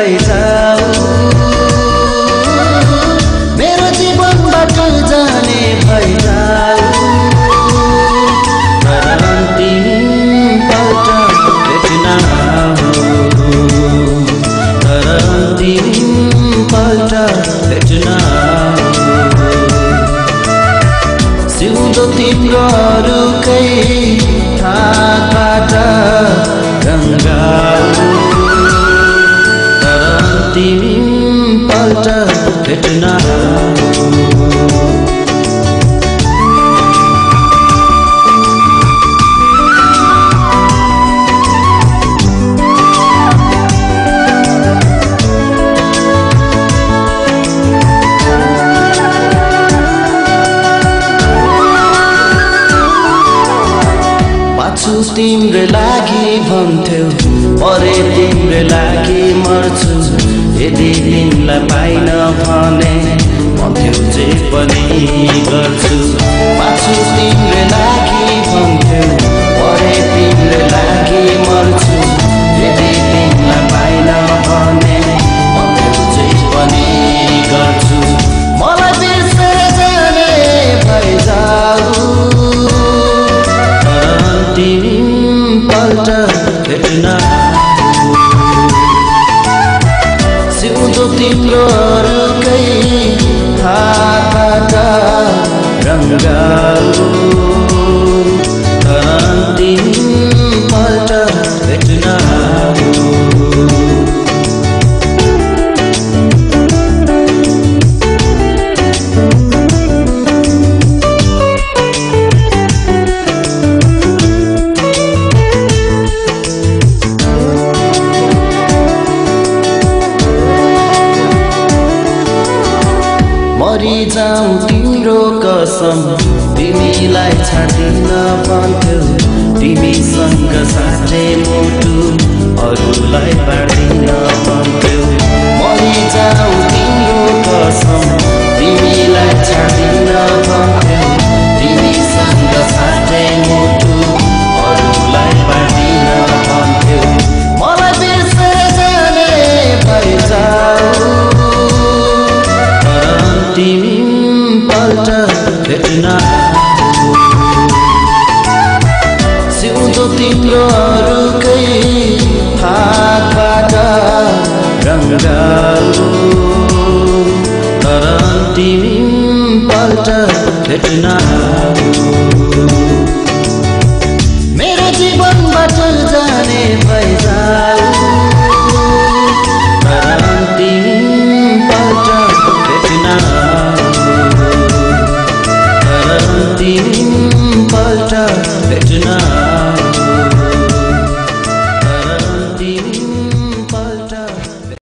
भइजाऊ मेरो जीवनबाट जाने भइजाऊ तर अन्तिम पल्ट भेट्न आऊ तर अन्तिम पल्ट भेट्न सिउँदो तिम्रो अरूकै हातबाट रङ्गाऊ तर अन्तिम पल्ट भेट्न छु तिम्रो लागि भन्थ्यौ परे तिम्रो लागि मर्छु यदि तिमीलाई पाइन भने भन्थ्यौ जे पनि गर्छु पाछु तिम्रो लागि भन्थ्यौ परे तिम्रो लागि मर्छु यदि तिमीलाई पाइन भने भन्थ्यौ जे पनि गर्छु मलाई बिर्सेर जाने भइजाऊ अन्तिम पल्ट भेट्न सिउँदो तिम्रो अरूकै हातबाट रङ्गाऊ तर अन्तिम पल्ट भेट्न मरिजाऊ तिम्रो कसम तिमीलाई छाड्दिन भन्थ्यौ तिमीसँग साँझे मुटु अरूलाई बाँड्दिन भन्थ्यौ मरिजाऊ तिम्रो कसम तिमीलाई छाड्दिन भन्थ्यौ तिमीसँग साँझे मुटु अरूलाई बाँड्दिन भन्थ्यौ मलाई बिर्सेर जाने भइजाऊ अन्तिम पल्ट भेट्न सिउँदो तिम्रो अरूकै हातबाट रङ्गाऊ तर अन्तिम पल्ट भेट्न मेरो जीवनबाट जाने भइजाऊ तर अन्तिम पल्ट भेट्न अन्तिम पल्ट भेट्न